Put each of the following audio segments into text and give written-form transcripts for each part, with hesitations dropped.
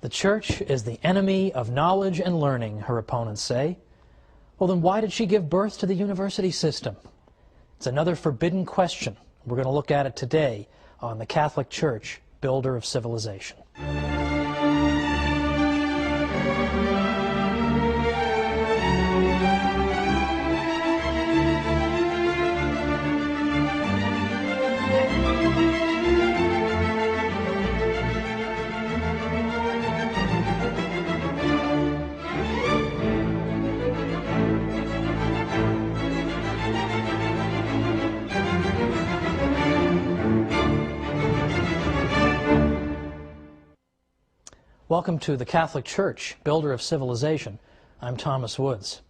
The Church is the enemy of knowledge and learning, her opponents say. Well, then why did she give birth to the university system? It's another forbidden question. We're going to look at it today on the Catholic Church, Builder of Civilization. Welcome to the Catholic Church, Builder of Civilization. I'm Thomas Woods.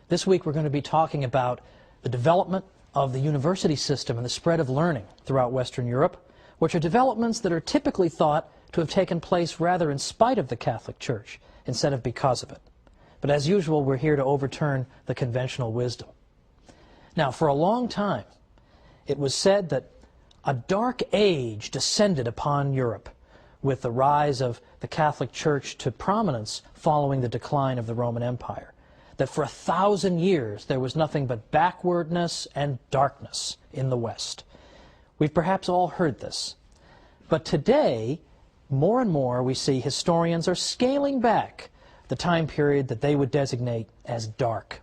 This week we're going to be talking about the development of the university system and the spread of learning throughout Western Europe, which are developments that are typically thought to have taken place rather in spite of the Catholic Church instead of because of it. But as usual, we're here to overturn the conventional wisdom. Now, for a long time, it was said that a dark age descended upon Europe with the rise of the Catholic Church to prominence following the decline of the Roman Empire. That for 1,000 years there was nothing but backwardness and darkness in the West. We've perhaps all heard this. But today, more and more we see historians are scaling back the time period that they would designate as dark.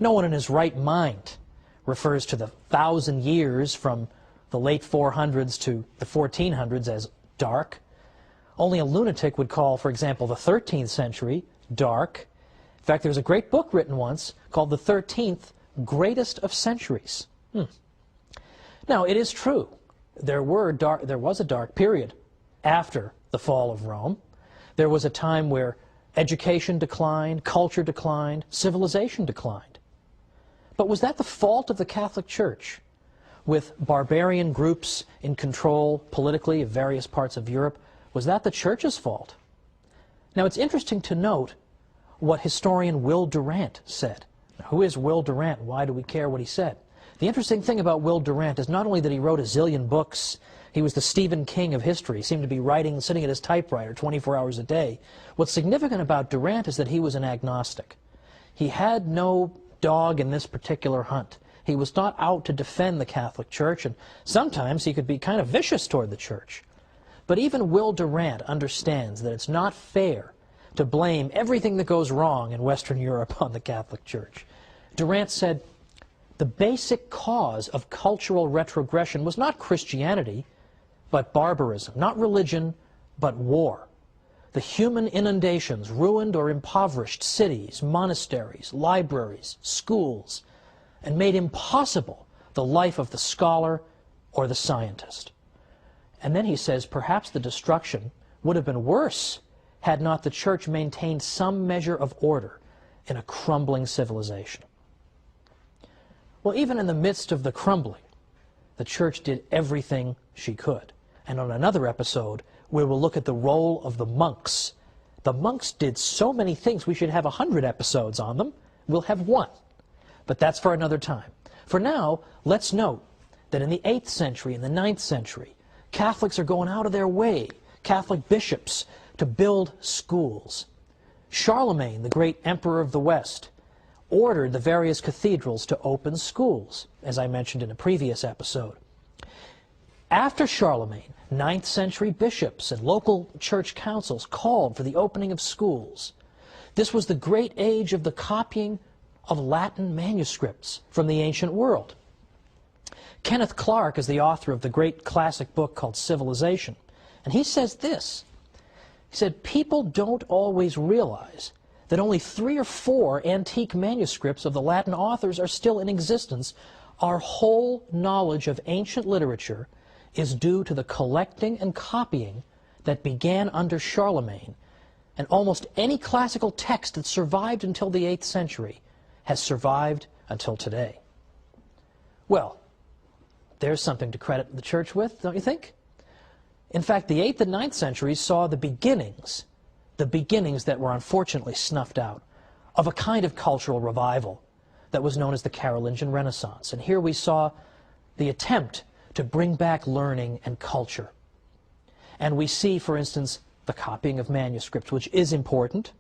No one in his right mind refers to the 1,000 years from the late 400s to the 1400s as dark. Only a lunatic would call, for example, the 13th century dark. In fact, there's a great book written once called The 13th Greatest of Centuries. Now, it is true. There was a dark period after the fall of Rome. There was a time where education declined, culture declined, civilization declined. But was that the fault of the Catholic Church, with barbarian groups in control politically of various parts of Europe? Was that the Church's fault? Now, it's interesting to note what historian Will Durant said. Now, who is Will Durant? Why do we care what he said? The interesting thing about Will Durant is not only that he wrote a zillion books, he was the Stephen King of history. He seemed to be writing, sitting at his typewriter 24 hours a day. What's significant about Durant is that he was an agnostic. He had no dog in this particular hunt. He was not out to defend the Catholic Church, and sometimes he could be kind of vicious toward the Church. But even Will Durant understands that it's not fair to blame everything that goes wrong in Western Europe on the Catholic Church. Durant said, the basic cause of cultural retrogression was not Christianity, but barbarism. Not religion, but war. The human inundations ruined or impoverished cities, monasteries, libraries, schools, and made impossible the life of the scholar or the scientist. And then he says, perhaps the destruction would have been worse had not the Church maintained some measure of order in a crumbling civilization. Well, even in the midst of the crumbling, the Church did everything she could. And on another episode, we will look at the role of the monks. The monks did so many things, we should have 100 episodes on them. We'll have one. But that's for another time. For now, let's note that in the 8th century and the 9th century, Catholics are going out of their way, Catholic bishops, to build schools. Charlemagne, the great emperor of the West, ordered the various cathedrals to open schools, as I mentioned in a previous episode. After Charlemagne, 9th century bishops and local church councils called for the opening of schools. This was the great age of the copying of Latin manuscripts from the ancient world. Kenneth Clark is the author of the great classic book called Civilization, and he says this. He said, people don't always realize that only 3 or 4 antique manuscripts of the Latin authors are still in existence. Our whole knowledge of ancient literature is due to the collecting and copying that began under Charlemagne, and almost any classical text that survived until the 8th century has survived until today. Well, there's something to credit the Church with, don't you think? In fact, the 8th and 9th centuries saw the beginnings that were unfortunately snuffed out, of a kind of cultural revival that was known as the Carolingian Renaissance. And here we saw the attempt to bring back learning and culture. And we see, for instance, the copying of manuscripts, which is important.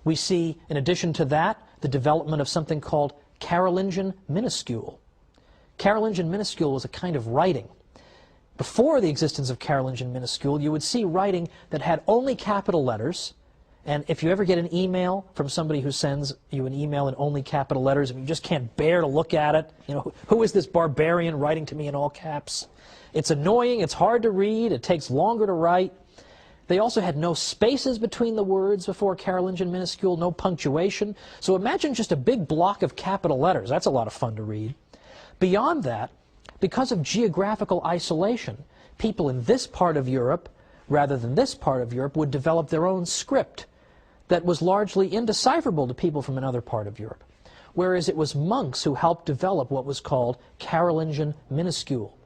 We see, in addition to that, the development of something called Carolingian minuscule. Carolingian minuscule was a kind of writing. Before the existence of Carolingian minuscule, you would see writing that had only capital letters, and if you ever get an email from somebody who sends you an email in only capital letters and you just can't bear to look at it, you know, who is this barbarian writing to me in all caps? It's annoying, it's hard to read, it takes longer to write. They also had no spaces between the words before Carolingian minuscule, no punctuation. So imagine just a big block of capital letters. That's a lot of fun to read. Beyond that, because of geographical isolation, people in this part of Europe, rather than this part of Europe, would develop their own script that was largely indecipherable to people from another part of Europe. Whereas it was monks who helped develop what was called Carolingian minuscule.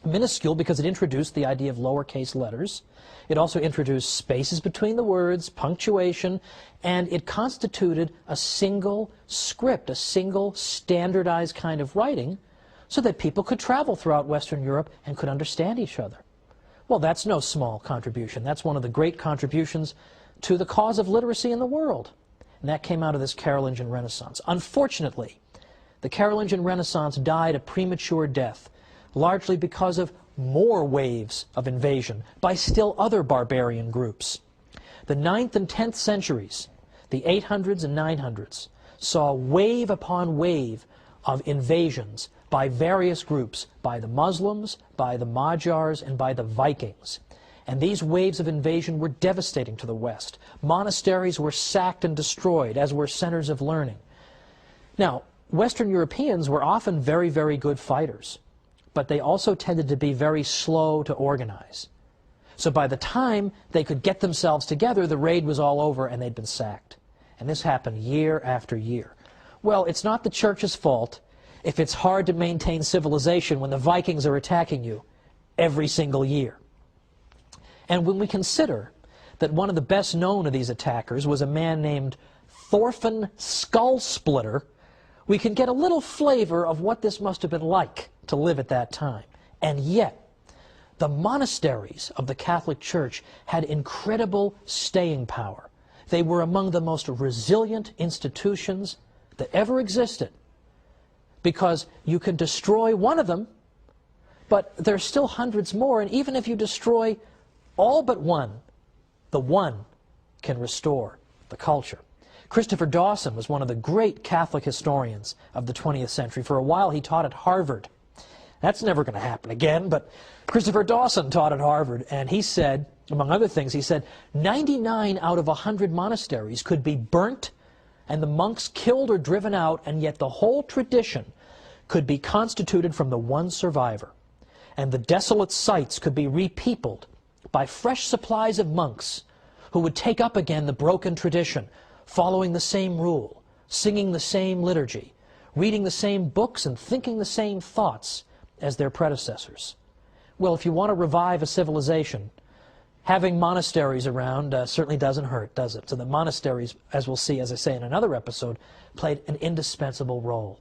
Minuscule because it introduced the idea of lowercase letters. It also introduced spaces between the words, punctuation, and it constituted a single script, a single standardized kind of writing, so that people could travel throughout Western Europe and could understand each other. Well, that's no small contribution. That's one of the great contributions to the cause of literacy in the world. And that came out of this Carolingian Renaissance. Unfortunately, the Carolingian Renaissance died a premature death, largely because of more waves of invasion by still other barbarian groups. The 9th and 10th centuries, the 800s and 900s, saw wave upon wave of invasions by various groups, by the Muslims, by the Magyars, and by the Vikings. And these waves of invasion were devastating to the West. Monasteries were sacked and destroyed, as were centers of learning. Now, Western Europeans were often very, very good fighters, but they also tended to be very slow to organize. So by the time they could get themselves together, the raid was all over and they'd been sacked. And this happened year after year. Well, it's not the Church's fault if it's hard to maintain civilization when the Vikings are attacking you every single year. And when we consider that one of the best known of these attackers was a man named Thorfinn Skullsplitter, we can get a little flavor of what this must have been like to live at that time. And yet, the monasteries of the Catholic Church had incredible staying power. They were among the most resilient institutions that ever existed, because you can destroy one of them, but there's still hundreds more, and even if you destroy all but one, the one can restore the culture. Christopher Dawson was one of the great Catholic historians of the 20th century. For a while he taught at Harvard. That's never going to happen again, but Christopher Dawson taught at Harvard, and he said, among other things, he said, 99 out of 100 monasteries could be burnt and the monks killed or driven out, and yet the whole tradition could be constituted from the one survivor. And the desolate sites could be repeopled by fresh supplies of monks who would take up again the broken tradition, following the same rule, singing the same liturgy, reading the same books and thinking the same thoughts as their predecessors. Well, if you want to revive a civilization, having monasteries around certainly doesn't hurt, does it? So the monasteries, as we'll see, as I say in another episode, played an indispensable role.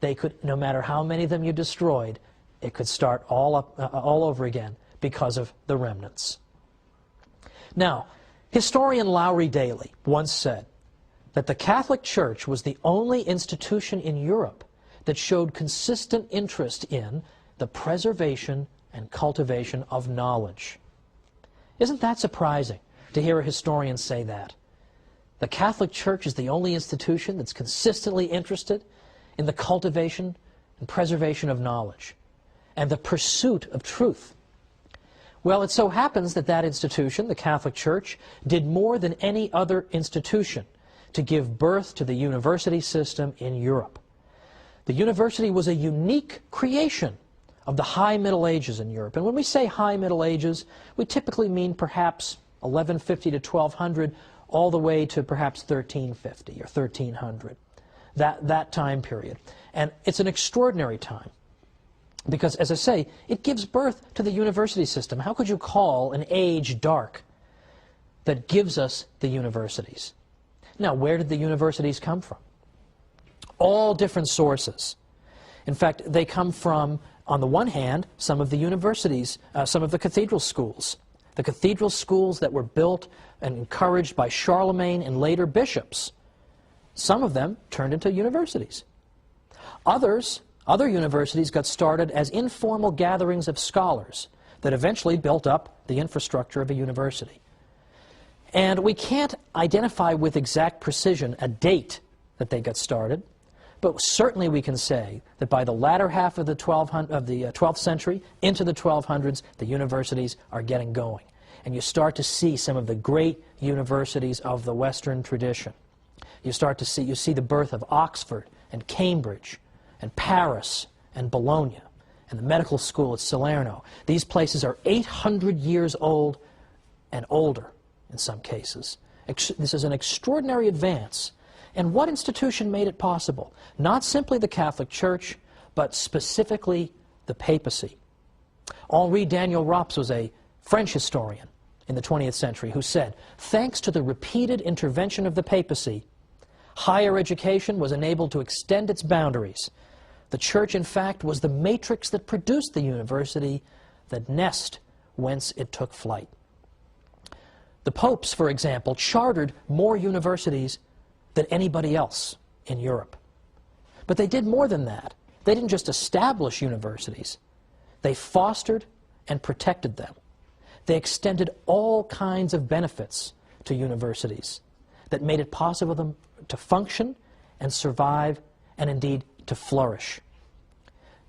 They could, no matter how many of them you destroyed, it could start all over again because of the remnants. Now, historian Lowry Daly once said that the Catholic Church was the only institution in Europe that showed consistent interest in the preservation and cultivation of knowledge. Isn't that surprising to hear a historian say that? The Catholic Church is the only institution that's consistently interested in the cultivation and preservation of knowledge and the pursuit of truth. Well, it so happens that that institution, the Catholic Church, did more than any other institution to give birth to the university system in Europe. The university was a unique creation of the High Middle Ages in Europe. And when we say High Middle Ages, we typically mean perhaps 1150 to 1200, all the way to perhaps 1350 or 1300, that time period. And it's an extraordinary time because, as I say, it gives birth to the university system. How could you call an age dark that gives us the universities? Now, where did the universities come from? All different sources. In fact, they come from, on the one hand, some of the universities, some of the cathedral schools. The cathedral schools that were built and encouraged by Charlemagne and later bishops, some of them turned into universities. Other universities got started as informal gatherings of scholars that eventually built up the infrastructure of a university. And we can't identify with exact precision a date that they got started, but certainly we can say that by the latter half of the 12th century into the 1200s, the universities are getting going. And you start to see some of the great universities of the Western tradition. You see the birth of Oxford and Cambridge and Paris and Bologna and the medical school at Salerno. These places are 800 years old and older in some cases. This is an extraordinary advance. And what institution made it possible? Not simply the Catholic Church, but specifically the papacy. Henri Daniel Rops was a French historian in the 20th century who said, thanks to the repeated intervention of the papacy, higher education was enabled to extend its boundaries. The Church, in fact, was the matrix that produced the university, the nest whence it took flight. The popes, for example, chartered more universities than anybody else in Europe. But they did more than that. They didn't just establish universities. They fostered and protected them. They extended all kinds of benefits to universities that made it possible for them to function and survive and indeed to flourish.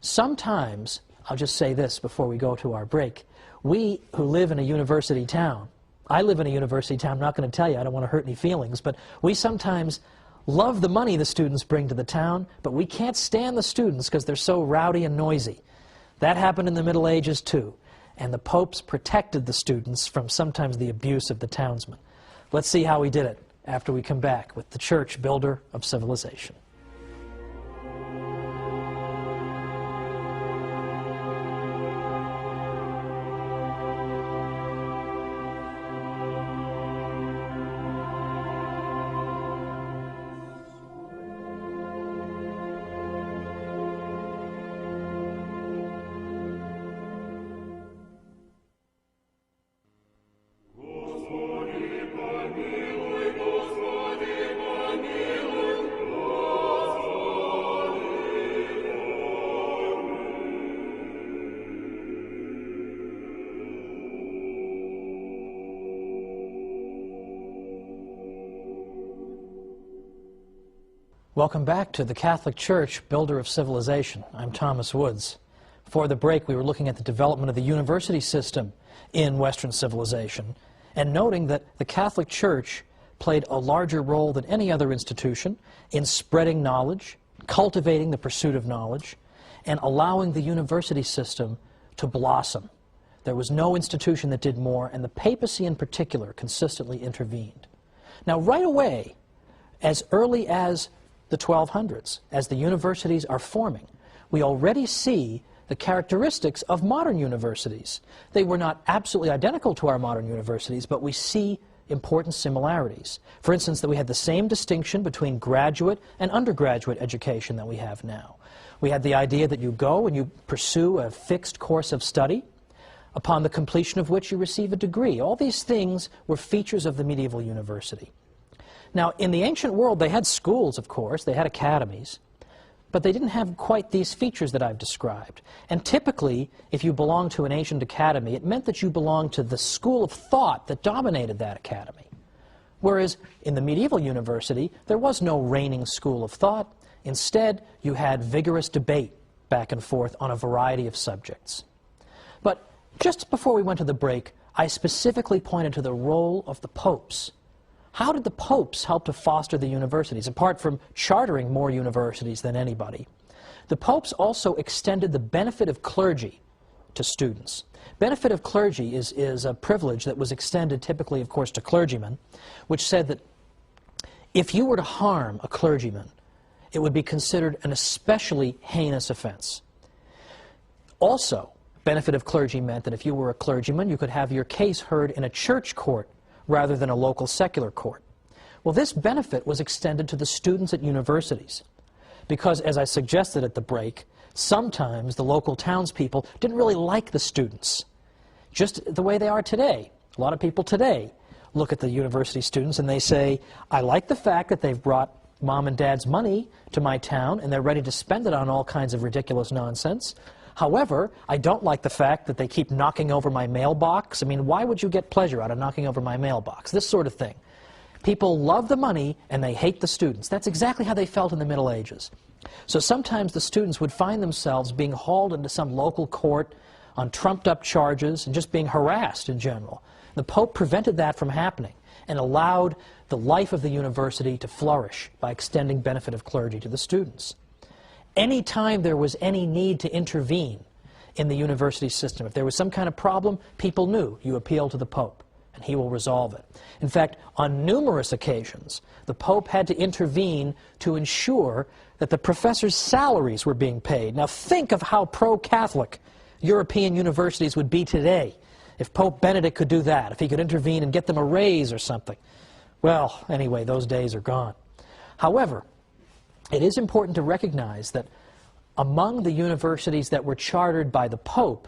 Sometimes, I'll just say this before we go to our break, we who live in a university town, I live in a university town, I'm not going to tell you, I don't want to hurt any feelings, but we sometimes love the money the students bring to the town, but we can't stand the students because they're so rowdy and noisy. That happened in the Middle Ages too, and the popes protected the students from sometimes the abuse of the townsmen. Let's see how he did it after we come back with the Church, builder of civilization. Welcome back to the Catholic Church, builder of civilization. I'm Thomas Woods. Before the break, we were looking at the development of the university system in Western civilization and noting that the Catholic Church played a larger role than any other institution in spreading knowledge, cultivating the pursuit of knowledge, and allowing the university system to blossom. There was no institution that did more, and the papacy in particular consistently intervened. Now, right away, as early as the 1200s, as the universities are forming, we already see the characteristics of modern universities. They were not absolutely identical to our modern universities, but we see important similarities. For instance, that we had the same distinction between graduate and undergraduate education that we have now. We had the idea that you go and you pursue a fixed course of study, upon the completion of which you receive a degree. All these things were features of the medieval university. Now, in the ancient world, they had schools, of course, they had academies, but they didn't have quite these features that I've described. And typically, if you belonged to an ancient academy, it meant that you belonged to the school of thought that dominated that academy. Whereas in the medieval university, there was no reigning school of thought. Instead, you had vigorous debate back and forth on a variety of subjects. But just before we went to the break, I specifically pointed to the role of the popes. How did the popes help to foster the universities, apart from chartering more universities than anybody? The popes also extended the benefit of clergy to students. Benefit of clergy is a privilege that was extended typically, of course, to clergymen, which said that if you were to harm a clergyman, it would be considered an especially heinous offense. Also, benefit of clergy meant that if you were a clergyman, you could have your case heard in a church court rather than a local secular court. Well, this benefit was extended to the students at universities because, as I suggested at the break, sometimes the local townspeople didn't really like the students, just the way they are today. A lot of people today look at the university students and they say, I like the fact that they've brought mom and dad's money to my town and they're ready to spend it on all kinds of ridiculous nonsense. However, I don't like the fact that they keep knocking over my mailbox. I mean, why would you get pleasure out of knocking over my mailbox? This sort of thing. People love the money and they hate the students. That's exactly how they felt in the Middle Ages. So sometimes the students would find themselves being hauled into some local court on trumped-up charges and just being harassed in general. The Pope prevented that from happening and allowed the life of the university to flourish by extending benefit of clergy to the students. Any time there was any need to intervene in the university system, if there was some kind of problem, people knew you appeal to the Pope and he will resolve it. In fact, on numerous occasions, the Pope had to intervene to ensure that the professors' salaries were being paid. Now think of how pro-Catholic European universities would be today if Pope Benedict could do that, if he could intervene and get them a raise or something. Well, anyway, those days are gone. However, it is important to recognize that among the universities that were chartered by the Pope,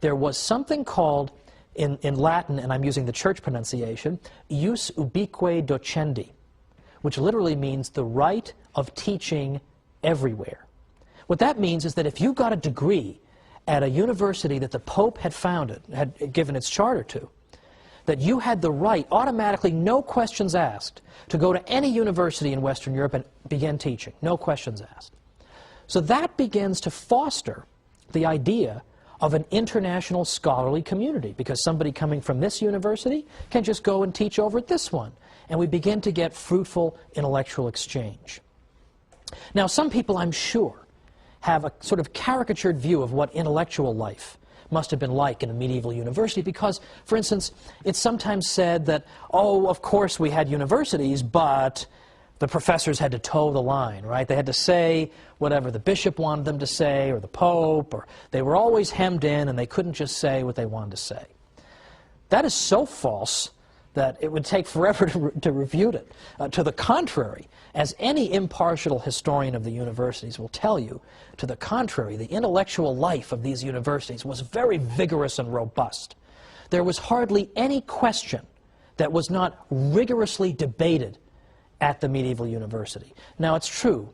there was something called, in Latin, and I'm using the church pronunciation, ius ubique docendi, which literally means the right of teaching everywhere. What that means is that if you got a degree at a university that the Pope had founded, had given its charter to, that you had the right, automatically, no questions asked, to go to any university in Western Europe and begin teaching. No questions asked. So that begins to foster the idea of an international scholarly community, because somebody coming from this university can just go and teach over at this one. And we begin to get fruitful intellectual exchange. Now, some people, I'm sure, have a sort of caricatured view of what intellectual life must have been like in a medieval university because, for instance, it's sometimes said that, oh, of course we had universities, but the professors had to toe the line, right? They had to say whatever the bishop wanted them to say, or the Pope, or they were always hemmed in and they couldn't just say what they wanted to say. That is so false that it would take forever to refute it. To the contrary, as any impartial historian of the universities will tell you, to the contrary, the intellectual life of these universities was very vigorous and robust. There was hardly any question that was not rigorously debated at the medieval university. Now, it's true,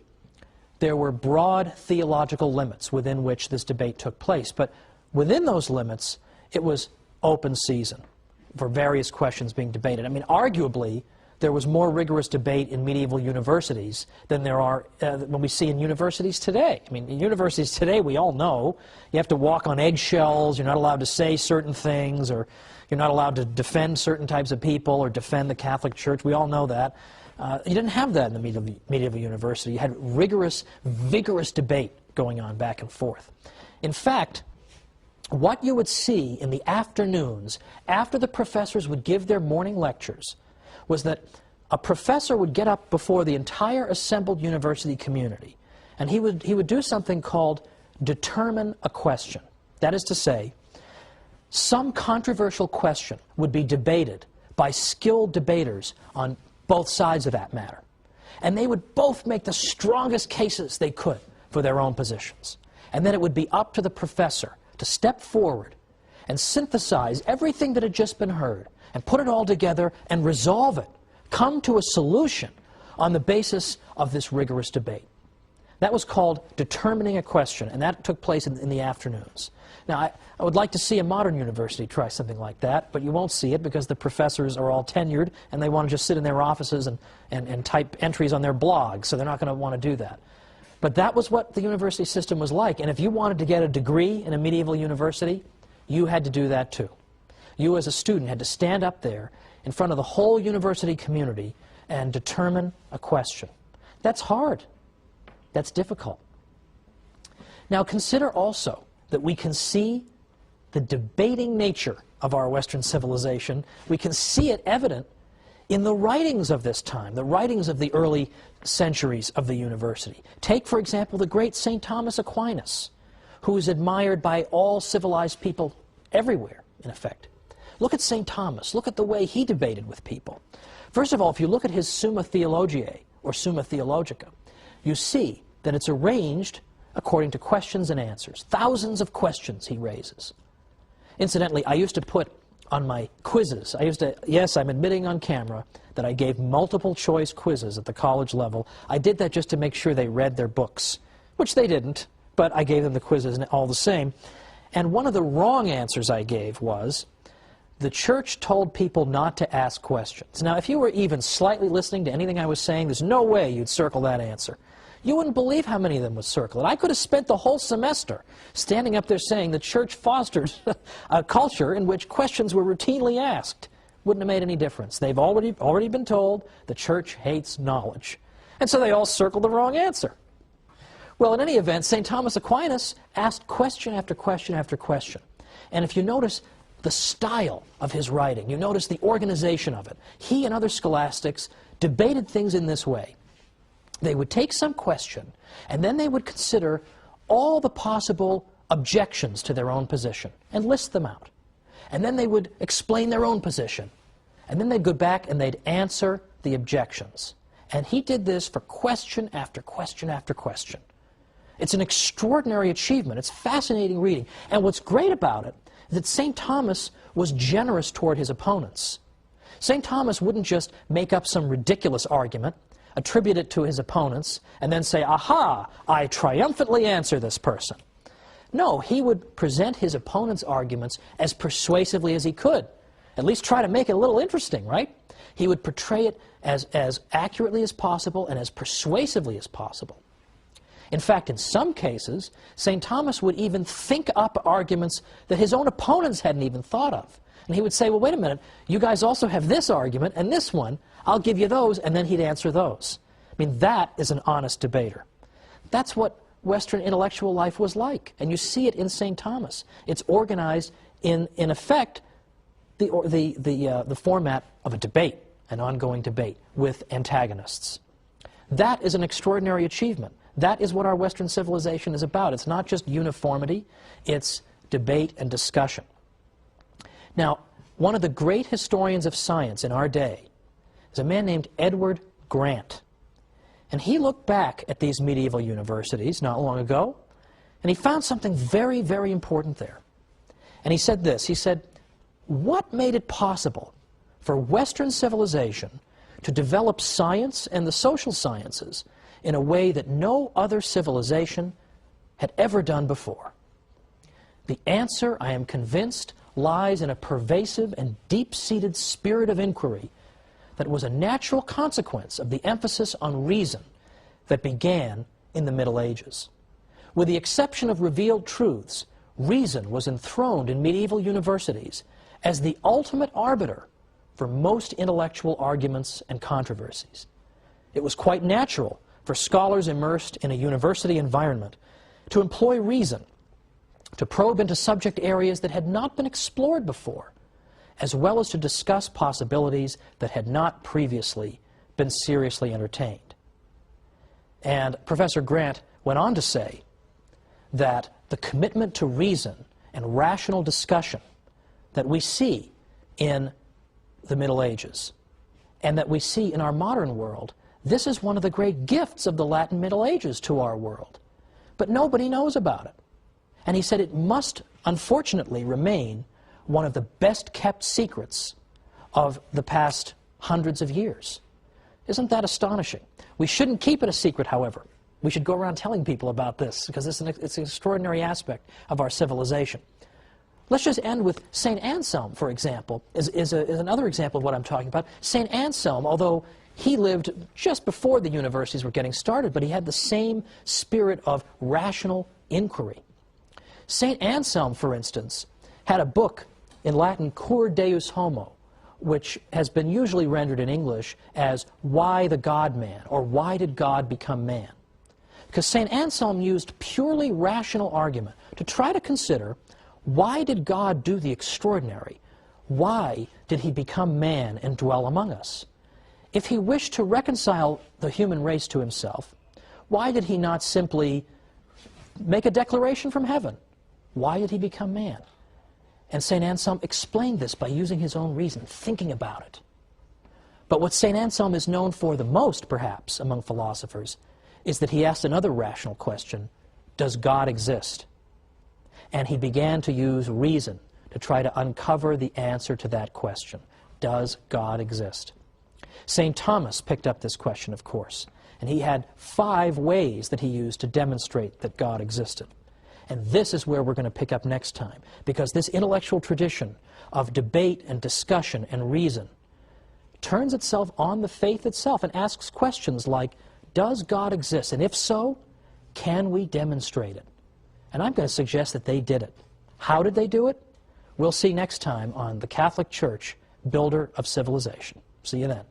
there were broad theological limits within which this debate took place, but within those limits, it was open season for various questions being debated. I mean, arguably, there was more rigorous debate in medieval universities than there are when we see in universities today. I mean, in universities today, we all know you have to walk on eggshells, you're not allowed to say certain things, or you're not allowed to defend certain types of people or defend the Catholic Church. We all know that. You didn't have that in the medieval university. You had rigorous, vigorous debate going on back and forth. In fact, what you would see in the afternoons after the professors would give their morning lectures was that a professor would get up before the entire assembled university community, and he would do something called determine a question. That is to say, some controversial question would be debated by skilled debaters on both sides of that matter. And they would both make the strongest cases they could for their own positions. And then it would be up to the professor to step forward and synthesize everything that had just been heard and put it all together and resolve it, come to a solution on the basis of this rigorous debate. That was called determining a question, and that took place in the afternoons. Now, I would like to see a modern university try something like that, but you won't see it because the professors are all tenured and they want to just sit in their offices and type entries on their blogs, so they're not going to want to do that. But that was what the university system was like, and if you wanted to get a degree in a medieval university, you had to do that too. You as a student had to stand up there in front of the whole university community and determine a question. That's hard. That's difficult. Now consider also that we can see the debating nature of our Western civilization. We can see it evident in the writings of this time, the writings of the early centuries of the university. Take, for example, the great St. Thomas Aquinas, who is admired by all civilized people everywhere, in effect. Look at St. Thomas. Look at the way he debated with people. First of all, if you look at his Summa Theologiae, or Summa Theologica, you see that it's arranged according to questions and answers. Thousands of questions he raises. Incidentally, I used to put on my quizzes. I used to, yes, I'm admitting on camera that I gave multiple choice quizzes at the college level. I did that just to make sure they read their books, which they didn't, but I gave them the quizzes all the same. And one of the wrong answers I gave was, the church told people not to ask questions. Now, if you were even slightly listening to anything I was saying, there's no way you'd circle that answer. You wouldn't believe how many of them would circle it. I could have spent the whole semester standing up there saying the church fosters a culture in which questions were routinely asked. Wouldn't have made any difference. They've already been told the church hates knowledge. And so they all circled the wrong answer. Well, in any event, St. Thomas Aquinas asked question after question after question. And if you notice the style of his writing, you notice the organization of it, he and other scholastics debated things in this way. They would take some question, and then they would consider all the possible objections to their own position and list them out. And then they would explain their own position. And then they'd go back and they'd answer the objections. And he did this for question after question after question. It's an extraordinary achievement. It's fascinating reading. And what's great about it is that St. Thomas was generous toward his opponents. St. Thomas wouldn't just make up some ridiculous argument, attribute it to his opponents, and then say, aha, I triumphantly answer this person. No, he would present his opponent's arguments as persuasively as he could. At least try to make it a little interesting, right? He would portray it as accurately as possible and as persuasively as possible. In fact, in some cases, St. Thomas would even think up arguments that his own opponents hadn't even thought of. And he would say, well, wait a minute, you guys also have this argument and this one. I'll give you those, and then he'd answer those. I mean, that is an honest debater. That's what Western intellectual life was like, and you see it in St. Thomas. It's organized in effect, the format of a debate, an ongoing debate with antagonists. That is an extraordinary achievement. That is what our Western civilization is about. It's not just uniformity, it's debate and discussion. Now, one of the great historians of science in our day is a man named Edward Grant. And he looked back at these medieval universities not long ago, and he found something very, very important there. And he said this, he said, what made it possible for Western civilization to develop science and the social sciences in a way that no other civilization had ever done before? The answer, I am convinced, lies in a pervasive and deep-seated spirit of inquiry that was a natural consequence of the emphasis on reason that began in the Middle Ages. With the exception of revealed truths, reason was enthroned in medieval universities as the ultimate arbiter for most intellectual arguments and controversies. It was quite natural for scholars immersed in a university environment to employ reason, to probe into subject areas that had not been explored before, as well as to discuss possibilities that had not previously been seriously entertained. And Professor Grant went on to say that the commitment to reason and rational discussion that we see in the Middle Ages and that we see in our modern world, this is one of the great gifts of the Latin Middle Ages to our world. But nobody knows about it. And he said it must, unfortunately, remain one of the best-kept secrets of the past hundreds of years. Isn't that astonishing? We shouldn't keep it a secret, however. We should go around telling people about this, because it's an extraordinary aspect of our civilization. Let's just end with St. Anselm, for example, is another example of what I'm talking about. St. Anselm, although he lived just before the universities were getting started, but he had the same spirit of rational inquiry. St. Anselm, for instance, had a book in Latin, Cur Deus Homo, which has been usually rendered in English as Why the God-Man, or Why Did God Become Man? Because St. Anselm used purely rational argument to try to consider, why did God do the extraordinary? Why did he become man and dwell among us? If he wished to reconcile the human race to himself, why did he not simply make a declaration from heaven? Why did he become man? And St. Anselm explained this by using his own reason, thinking about it. But what St. Anselm is known for the most, perhaps, among philosophers, is that he asked another rational question: does God exist? And he began to use reason to try to uncover the answer to that question. Does God exist? St. Thomas picked up this question, of course, and he had 5 ways that he used to demonstrate that God existed. And this is where we're going to pick up next time, because this intellectual tradition of debate and discussion and reason turns itself on the faith itself and asks questions like, does God exist? And if so, can we demonstrate it? And I'm going to suggest that they did it. How did they do it? We'll see next time on the Catholic Church, Builder of Civilization. See you then.